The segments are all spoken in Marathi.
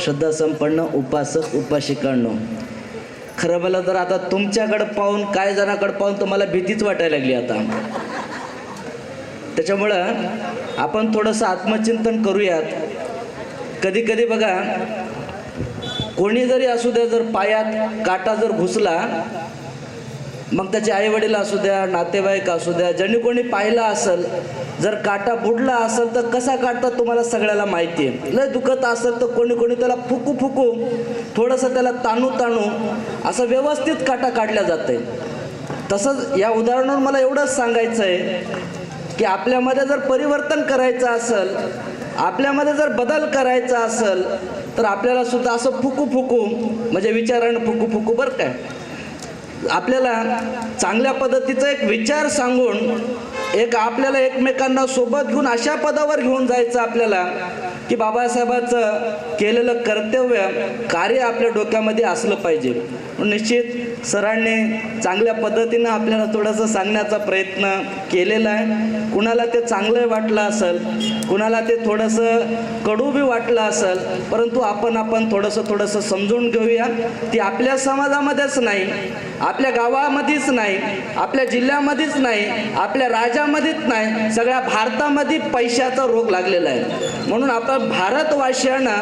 श्रद्धासंपन्न उपासक उपासिकांनो, खरं मला तर आता तुमच्याकडे पाहून काय जणाकडे पाहून तुम्हाला भीतीच वाटायला लागली आता. त्याच्यामुळं आपण थोडंसं आत्मचिंतन करूयात. कधी कधी बघा, कोणी जरी असू द्या, जर पायात काटा जर घुसला, मग त्याचे आईवडील असू द्या, नातेवाईक असू द्या, ज्यांनी कोणी पाहिला असेल, जर काटा बुडला असेल तर कसा काढतात तुम्हाला सगळ्याला माहिती आहे. लय दुखत असेल तर कोणी कोणी त्याला फुकू फुकू, थोडंसं त्याला ताणू ताणू असं व्यवस्थित काटा काढल्या जाते. तसंच या उदाहरणावर मला एवढंच सांगायचं आहे की आपल्यामध्ये जर परिवर्तन करायचं असेल, आपल्यामध्ये जर बदल करायचा असेल, तर आपल्याला सुद्धा असं फुकू फुकू, म्हणजे विचारानं फुकू फुकू, बरं काय, आपल्याला चांगल्या पद्धतीचा एक विचार सांगून आपल्याला एकमेकांना सोबत घेऊन अशा पदावर घेऊन जायचं आपल्याला की बाबासाहेबांचं केलेलं कर्तव्य कार्य आपल्या डोक्यामध्ये असलं पाहिजे. निश्चित सरांनी चांगल्या पद्धतीनं आपल्याला थोडंसं सांगण्याचा प्रयत्न केलेला आहे. कुणाला ते चांगलं वाटलं असेल, कुणाला ते थोडंसं कडू बी वाटलं असेल, परंतु आपण थोडंसं समजून घेऊया. ती आपल्या समाजामध्येच नाही, आपल्या गावामध्येच नाही, आपल्या जिल्ह्यामध्येच नाही, आपल्या राज्यामध्येच नाही, सगळ्या भारतामध्ये पैशाचा रोग लागलेला आहे. म्हणून आपण भारतवासियांना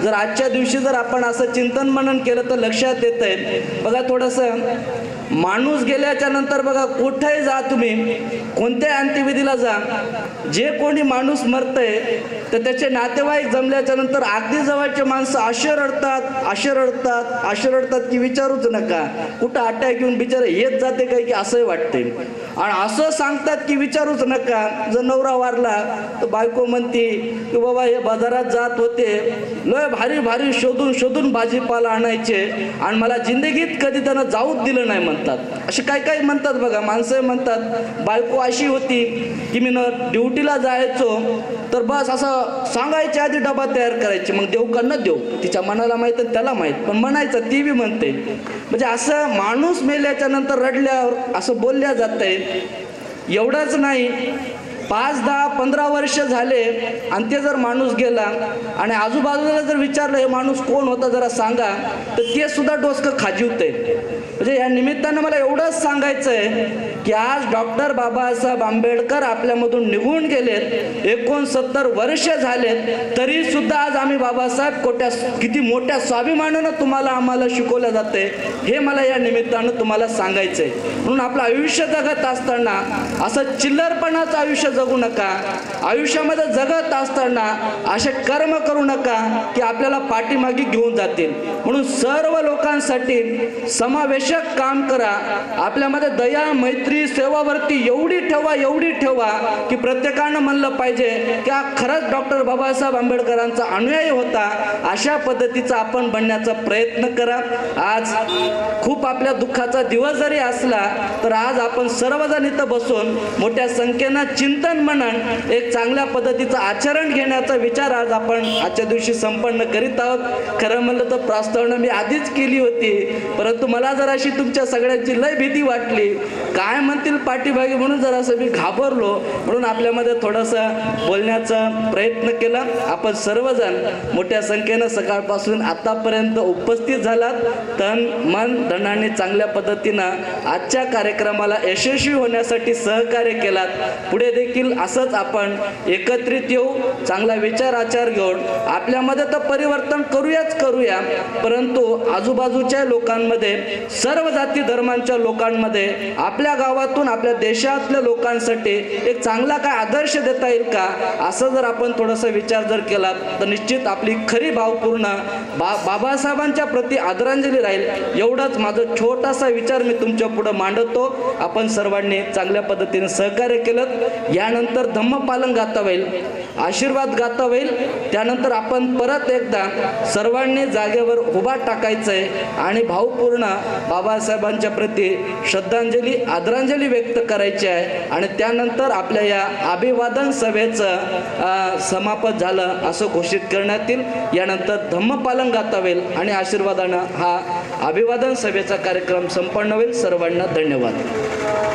जर आजच्या दिवशी जर आपण असं चिंतन मनन केलं तर लक्षात येत आहे. बघा, थोडंसं माणूस गेल्याच्या नंतर बघा, कुठेही जा तुम्ही, कोणत्या अंत्यविधीला जा, जे कोणी माणूस मरतंय तर त्याचे नातेवाईक जमल्याच्या नंतर अगदी जवळचे माणसं असे रडतात की विचारूच नका. कुठं अटॅक येऊन बिचारे येत जाते काय की असंही वाटते. आणि असं सांगतात की विचारूच नका. जर नवरा वारला तर बायको म्हणते की बाबा हे बाजारात जात होते, लय भारी भारी शोधून भाजीपाला आणायचे आणि मला जिंदगीत कधी त्यांना जाऊच दिलं नाही म्हणतात. असे काही म्हणतात बघा. माणसं म्हणतात बायको अशी होती की मी ड्युटीला जायचो तर बस असं सांगायच्या आधी डबा तयार करायचे, मग देऊ का न देऊ, तिच्या मनाला माहीत त्याला माहीत, पण म्हणायचं ती बी म्हणते. म्हणजे असं माणूस मेल्याच्या नंतर रडल्यावर असं बोलल्या जातंय. एवढंच नाही, 5, 10, 15 वर्ष झाले आणि ते जर माणूस गेला आणि आजूबाजूला जर विचारलं हे माणूस कोण होता जरा सांगा, तर ते सुद्धा डोसकं खाजीवतंय. म्हणजे या निमित्तानं मला एवढंच सांगायचं आहे की आज डॉक्टर बाबासाहेब आंबेडकर आपल्यामधून निघून गेलेत, 69 वर्ष झालेत, तरी सुद्धा आज आम्ही बाबासाहेब किती मोठ्या स्वाभिमानानं आम्हाला शिकवलं जाते, हे मला या निमित्तानं तुम्हाला सांगायचं आहे. म्हणून आपलं आयुष्य जगत असताना असं चिल्लरपणाचं आयुष्य जगू नका. आयुष्यामध्ये जगत असताना असे कर्म करू नका की आपल्याला पाठीमागे घेऊन जातील. म्हणून सर्व लोकांसाठी समावेशक काम करा. आपल्यामध्ये दया, मैत्री, सेवावृत्ती एवढी ठेवा की प्रत्येकानं म्हणलं पाहिजे की हा खरंच डॉक्टर बाबासाहेब आंबेडकरांचा अनुयायी होता. अशा पद्धतीचा आपण बनण्याचा प्रयत्न करा. आज खूप आपल्या दुःखाचा दिवस जरी असला तर आज आपण सर्वजण इथं बसून मोठ्या संख्येनं चिंतन मनन एक चांगल्या पद्धतीचं आचरण घेण्याचा विचार आज आपण आजच्या दिवशी संपन्न करीत आहोत. खरं म्हणलं तर प्रस्तावना मी आधीच केली होती, परंतु मला जर अशी तुमच्या सगळ्यांची लय भीती वाटली, काय म्हणतील पाठीभागी, म्हणून जरासं मी घाबरलो. म्हणून आपल्यामध्ये थोडंसं बोलण्याचा प्रयत्न केला. आपण सर्वजण मोठ्या संख्येनं सकाळपासून आतापर्यंत उपस्थित झालात. तन मन धनाने चांगल्या पद्धतीनं आजच्या कार्यक्रमाला यशस्वी होण्यासाठी सहकार्य केलात. पुढे देखील असंच आपण एकत्रित येऊ, चांगला विचार आचार घेऊन आपल्यामध्ये तर परिवर्तन करूया, परंतु आजूबाजूच्या लोकांमध्ये, सर्व जाती धर्मांच्या लोकांमध्ये, आपल्या गावातून आपल्या देशातल्या लोकांसाठी एक चांगला काय आदर्श देता येईल का, असं जर आपण थोडासा विचार जर केला तर निश्चित आपली खरी भावपूर्ण बाबासाहेबांच्या प्रति आदरांजली राहील. एवढाच माझा छोटासा विचार मी तुमच्या पुढे मांडतो. आपण सर्वांनी चांगल्या पद्धतीने सहकार्य केलं. यानंतर धम्मपालन गाता होईल, आशीर्वाद गाता होईल. त्यानंतर आपण परत एकदा सर्वांनी जागेवर उभा टाकायचंय आणि भावपूर्ण बाबासाहेबांच्या प्रति श्रद्धांजली, आदरांजली व्यक्त करायची आहे. आणि त्यानंतर आपल्या या अभिवादन सभेचं समापन झालं असं घोषित करण्यात येईल. यानंतर धम्मपालन गाता होईल आणि आशीर्वादानं हा अभिवादन सभेचा कार्यक्रम संपन्न होईल. सर्वांना धन्यवाद.